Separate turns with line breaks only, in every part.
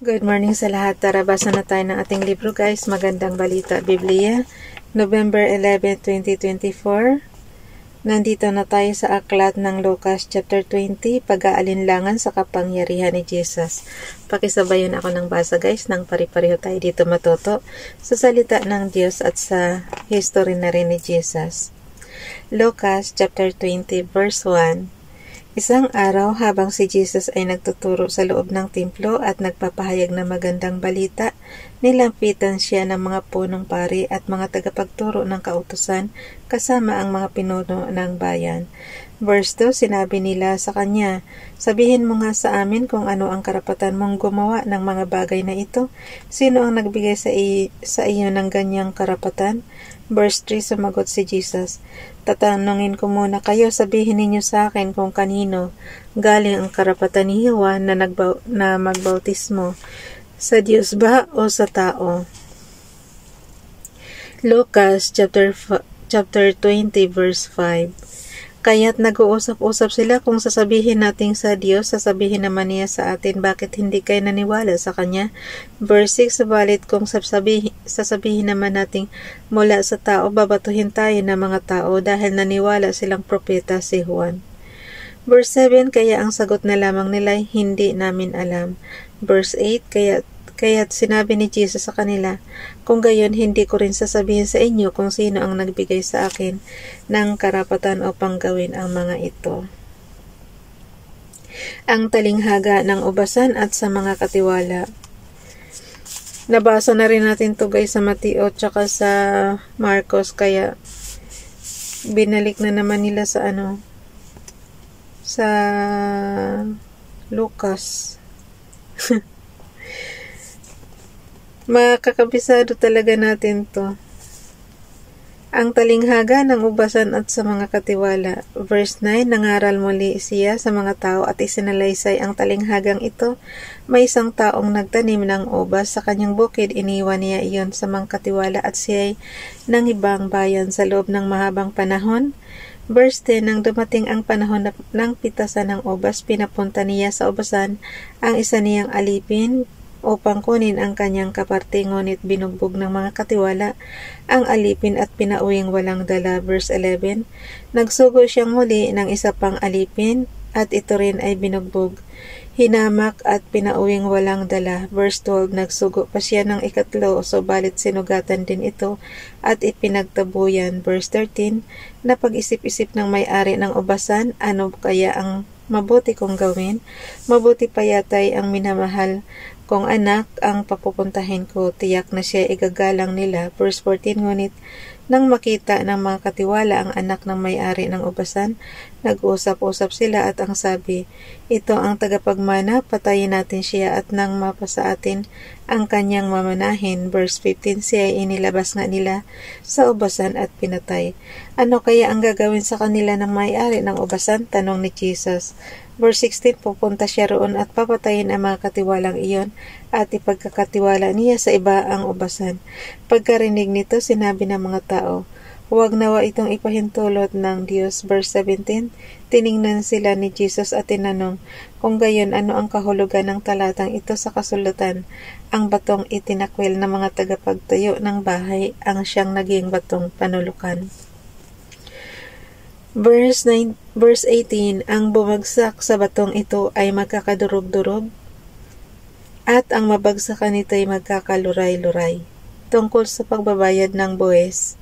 Good morning sa lahat. Tara, basa na tayo ng ating libro guys. Magandang Balita, Biblia, November 11, 2024. Nandito na tayo sa aklat ng Lucas chapter 20, pag-aalinlangan sa kapangyarihan ni Jesus. Pakisabayan ako ng basa guys, nang pari-pareho tayo dito matuto sa salita ng Diyos at sa history na rin ni Jesus. Lucas chapter 20 verse 1. Isang araw habang si Jesus ay nagtuturo sa loob ng templo at nagpapahayag ng magandang balita, nilampitan siya ng mga punong pari at mga tagapagturo ng kautusan kasama ang mga pinuno ng bayan. Verse 2, sinabi nila sa kanya, "Sabihin mo nga sa amin kung ano ang karapatan mong gumawa ng mga bagay na ito. Sino ang nagbigay sa iyo ng ganyang karapatan?" Verse 3, sumagot si Jesus, "Tatanungin ko muna kayo, sabihin ninyo sa akin kung kanino galing ang karapatan ni Juan na magbautismo, sa Diyos ba o sa tao?" Lucas chapter 20 verse 5. Kaya't nag-uusap-usap sila kung sasabihin natin sa Diyos, sasabihin naman niya sa atin, bakit hindi kayo naniwala sa Kanya? Verse 6, subalit kung sasabihin naman natin mula sa tao, babatuhin tayo ng mga tao dahil naniwala silang propeta si Juan. Verse 7, kaya ang sagot na lamang nila, hindi namin alam. Verse 8, kaya't sinabi ni Jesus sa kanila, kung gayon hindi ko rin sasabihin sa inyo kung sino ang nagbigay sa akin ng karapatan upang gawin ang mga ito. Ang talinghaga ng ubasan at sa mga katiwala. Nabasa na rin natin to guys sa Mateo tsaka sa Marcos, kaya binalik na naman nila sa sa Lucas. Makakabisado talaga natin to. Ang talinghaga ng ubasan at sa mga katiwala. Verse 9, nangaral muli siya sa mga tao at isinalaysay ang talinghagang ito. May isang taong nagtanim ng ubas sa kanyang bukid, iniwan niya iyon sa mga katiwala at siya'y nang ibang bayan sa loob ng mahabang panahon. Verse 10, nang dumating ang panahon ng pitasan ng ubas, pinapunta niya sa ubasan ang isa niyang alipin upang kunin ang kanyang kaparte, ngunit binugbog ng mga katiwala ang alipin at pinauwing walang dala. Verse 11, nagsugo siyang muli ng isa pang alipin at ito rin ay binugbog, hinamak at pinauwing walang dala. Verse 12, nagsugo pa siya ng ikatlo, subalit sinugatan din ito at ipinagtabuyan. Verse 13, napag-isip-isip ng may-ari ng ubasan, ano kaya ang mabuti kong gawin? Mabuti pa yata'y ang minamahal kung anak ang papupuntahin ko, tiyak na siya igagalang nila. Verse 14, ngunit nang makita ng mga katiwala ang anak ng may-ari ng ubasan, nag-usap-usap sila at ang sabi, ito ang tagapagmana, patayin natin siya at nang mapasa atin ang kanyang mamanahin. Verse 15, siya ay inilabas nga nila sa ubasan at pinatay. Ano kaya ang gagawin sa kanila ng may-ari ng ubasan? Tanong ni Jesus. Verse 16, pupunta siya roon at papatayin ang mga katiwalang iyon at ipagkakatiwala niya sa iba ang ubasan. Pagkarinig nito, sinabi ng mga tao, huwag nawa itong ipahintulot ng Diyos. Verse 17, tiningnan sila ni Jesus at tinanong, kung gayon ano ang kahulugan ng talatang ito sa kasulatan? Ang batong itinakwil ng mga tagapagtayo ng bahay ang siyang naging batong panulukan. Verse 18, ang bumagsak sa batong ito ay magkakadurog-durog at ang mabagsakan nito ay magkakaluray-luray. Tungkol sa pagbabayad ng buwis.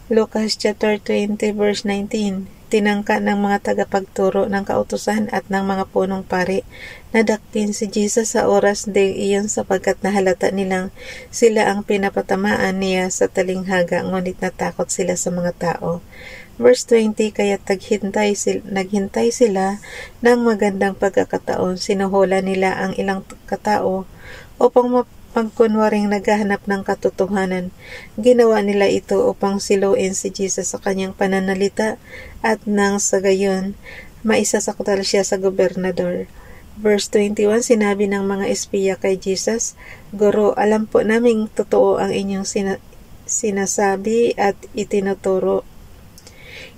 Lucas chapter 20 verse 19, tinangka ng mga tagapagturo ng kautusan at ng mga punong pari na dakpin si Jesus sa oras ding iyon sapagkat nahalata nilang sila ang pinapatamaan niya sa talinghaga, ngunit natakot sila sa mga tao. Verse 20, kaya naghintay sila ng magandang pagkakataon. Sinuhula nila ang ilang katao upang magkunwaring naghahanap ng katotohanan. Ginawa nila ito upang siluin si Jesus sa kanyang pananalita at nang sa gayon, maisasakdal siya sa gobernador. Verse 21, sinabi ng mga espiya kay Jesus, Guro, alam po naming totoo ang inyong sinasabi at itinuturo.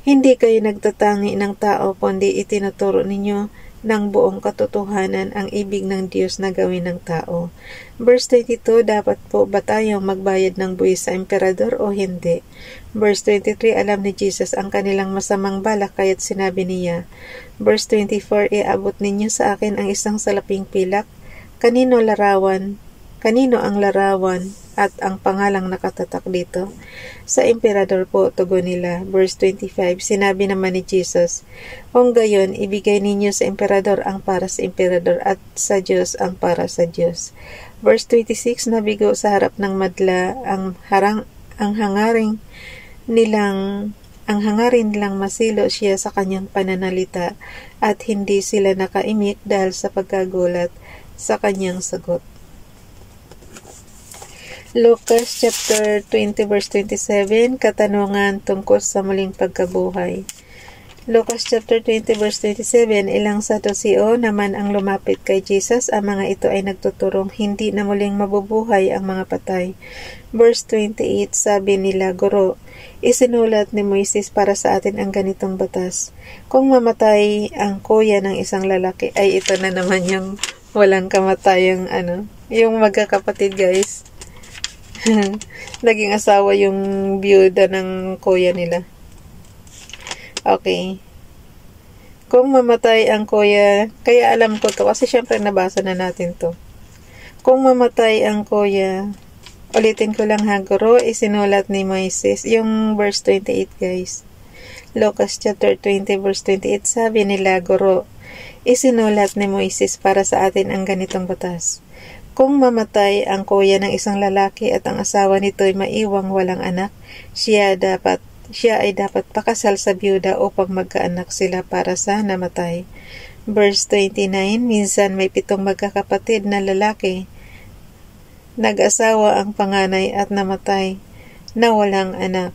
Hindi kayo nagtatangi ng tao, kundi itinuturo ninyo ng buong katotohanan ang ibig ng Diyos na gawin ng tao. Verse 22, dapat po ba tayong magbayad ng buwis sa emperador o hindi? Verse 23, alam ni Jesus ang kanilang masamang balak kaya't sinabi niya. Verse 24, iabot ninyo sa akin ang isang salaping pilak. Kanino ang larawan at ang pangalang nakatatak dito? Sa emperador po, tugon nila. Verse 25, sinabi naman ni Jesus, kung gayon, ibigay ninyo sa emperador ang para sa emperador at sa Diyos ang para sa Diyos. Verse 26, nabigo sa harap ng madla ang hangarin nilang masilo siya sa kanyang pananalita at hindi sila nakaimik dahil sa pagkagulat sa kanyang sagot. Lucas chapter 20 verse 27, katanungan tungkol sa muling pagkabuhay. Lucas chapter 20 verse 27, ilang Saduseo naman ang lumapit kay Jesus. Ang mga ito ay nagtuturong hindi na muling mabubuhay ang mga patay. Verse 28, sabi nila, Guro, isinulat ni Moises para sa atin ang ganitong batas. Kung mamatay ang kuya ng isang lalaki, ay ito na naman yung walang kamatayang yung magkakapatid guys. Naging asawa yung byuda ng kuya nila. Okay. Kung mamatay ang kuya, kaya alam ko to kasi syempre nabasa na natin to. Kung mamatay ang kuya, ulitin ko lang ha, Guro, isinulat ni Moises, yung verse 28 guys. Lucas chapter 20 verse 28, sabi nila, Guro, isinulat ni Moises para sa atin ang ganitong batas. Kung mamatay ang kuya ng isang lalaki at ang asawa nito ay maiwang walang anak, siya ay dapat pakasal sa byuda upang magkaanak sila para sa namatay. Verse 29, minsan may 7 magkakapatid na lalaki. Nag-asawa ang panganay at namatay na walang anak.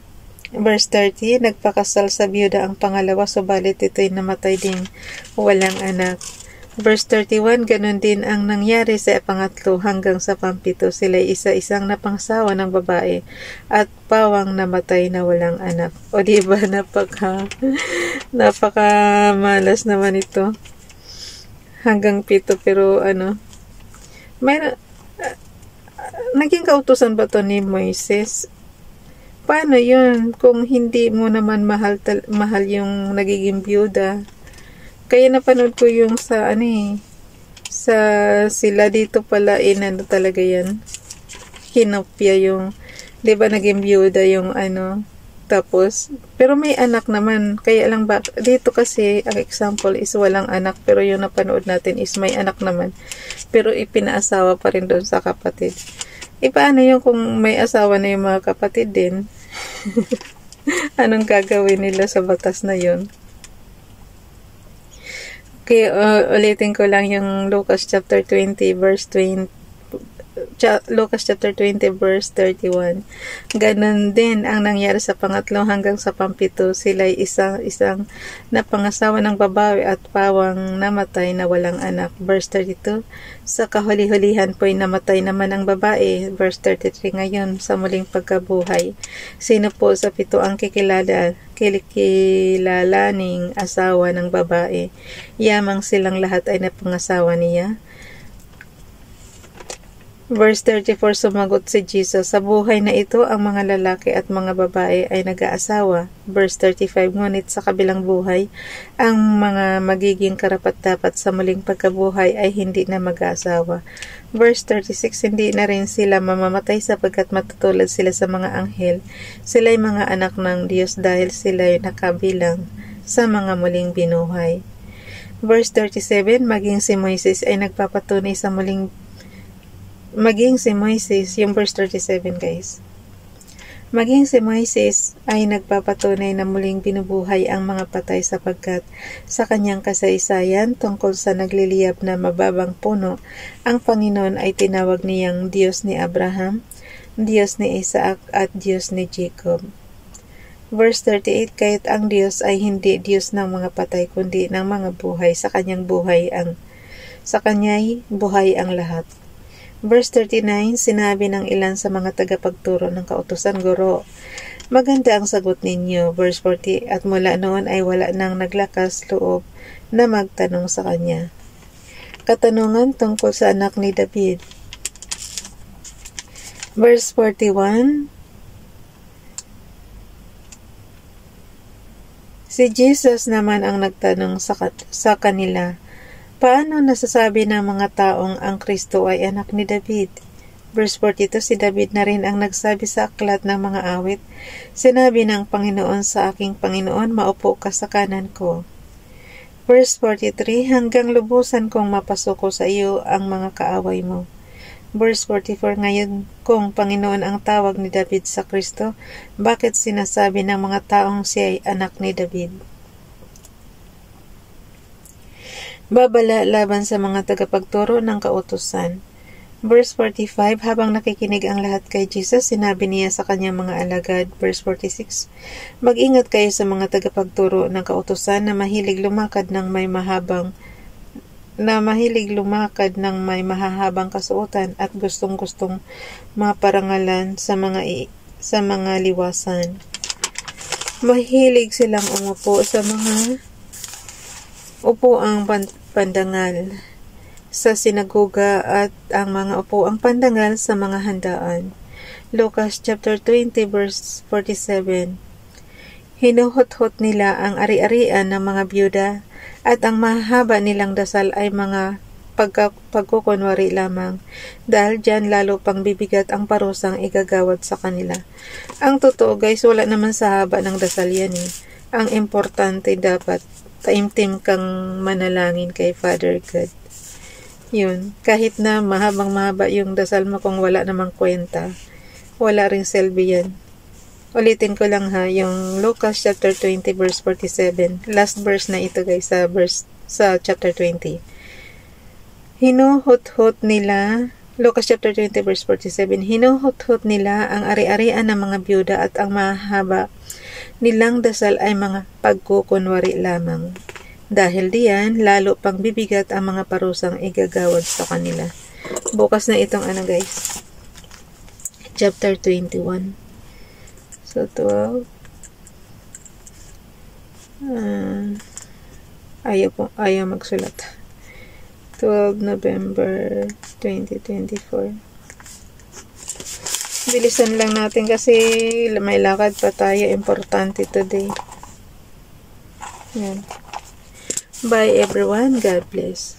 Verse 30, nagpakasal sa byuda ang pangalawa, subalit ito'y namatay din walang anak. Verse 31, ganun din ang nangyari sa pangatlo hanggang sa pang-7. Sila isa-isang napangsawa ng babae at pawang namatay na walang anak. O diba, napaka malas naman ito. Hanggang 7, pero naging kautusan ba to ni Moises? Paano yun kung hindi mo naman mahal yung nagiging byuda? Kaya napanood ko yung sa sila dito pala talaga yan. Hinopya yung, 'di ba naging byuda yung tapos, pero may anak naman. Kaya lang ba, dito kasi, ang example is walang anak, pero yung napanood natin is may anak naman. Pero ipinaasawa pa rin doon sa kapatid. Paano yung kung may asawa na yung mga kapatid din? Anong gagawin nila sa batas na yun? Okay, ulitin ko lang yung Lucas chapter 20 verse 31. Ganon din ang nangyari sa pangatlo hanggang sa pang-7. Sila'y isang napangasawa ng babae at pawang namatay na walang anak. Verse 32, sa kahuli-hulihan po'y namatay naman ang babae. Verse 33, ngayon sa muling pagkabuhay, sino po sa 7 ang kilalaning asawa ng babae? Yamang silang lahat ay napangasawa niya. Verse 34, sumagot si Jesus, sa buhay na ito, ang mga lalaki at mga babae ay nag-aasawa. Verse 35, ngunit sa kabilang buhay, ang mga magiging karapat-dapat sa muling pagkabuhay ay hindi na mag-aasawa. Verse 36, hindi na rin sila mamamatay sapagkat matutulad sila sa mga anghel. Sila'y mga anak ng Diyos dahil sila'y nakabilang sa mga muling binuhay. Verse 37, maging si Moises ay nagpapatunay sa muling yung verse 37 guys. Maging si Moises ay nagpapatunay na muling binubuhay ang mga patay sapagkat sa kanyang kasaysayan tungkol sa nagliliyab na mababang puno, ang Panginoon ay tinawag niyang Diyos ni Abraham, Diyos ni Isaac at Diyos ni Jacob. Verse 38, kahit ang Diyos ay hindi Diyos ng mga patay kundi ng mga buhay, sa kanya'y buhay ang lahat. Verse 39, sinabi ng ilan sa mga tagapagturo ng kautusan, Guro, maganda ang sagot ninyo. Verse 40, at mula noon ay wala nang naglakas loob na magtanong sa kanya. Katanungan tungkol sa anak ni David. Verse 41, si Jesus naman ang nagtanong sa kanila, paano nasasabi ng mga taong ang Kristo ay anak ni David? Verse 42, si David na rin ang nagsabi sa aklat ng mga awit, sinabi ng Panginoon sa aking Panginoon, maupo ka sa kanan ko. Verse 43, hanggang lubusan kong mapasuko sa iyo ang mga kaaway mo. Verse 44, ngayon kung Panginoon ang tawag ni David sa Kristo, bakit sinasabi ng mga taong siya ay anak ni David? Babala laban sa mga tagapagturo ng kautusan. Verse 45, habang nakikinig ang lahat kay Jesus, sinabi niya sa kanyang mga alagad. Verse 46, mag-ingat kayo sa mga tagapagturo ng kautusan na mahilig lumakad ng may mahahabang kasuotan at gustong-gustong maparangalan sa mga liwasan. Mahilig silang umupo sa mga upuang pandangal sa sinagoga at ang mga upuang pandangal sa mga handaan. Lucas chapter 20 verse 47. Hinuhot-hot nila ang ari-arian ng mga byuda at ang mahaba nilang dasal ay mga pagkukunwari lamang, dahil dyan lalo pang bibigat ang parusang igagawad sa kanila. Ang totoo guys, wala naman sa haba ng dasal yan eh. Ang importante dapat taimtim kang manalangin kay Father God. Yun, kahit na mahaba yung dasal mo, kung wala namang kwenta, wala ring selby yan. Ulitin ko lang ha, yung Lucas chapter 20 verse 47. Last verse na ito guys, sa chapter 20. Hinuhot-hot nila, Lucas chapter 20 verse 47. Hinuhot-hot nila ang ari-arian ng mga byuda at ang mahaba nilang dasal ay mga pagkukunwari lamang. Dahil diyan, lalo pang bibigat ang mga parusang igagawad sa kanila. Bukas na itong guys. Chapter 21. So, 12. Ayaw magsulat. 12 November 2024. Bilisan lang natin kasi may lakad pa tayo. Importante today. Yan. Bye everyone. God bless.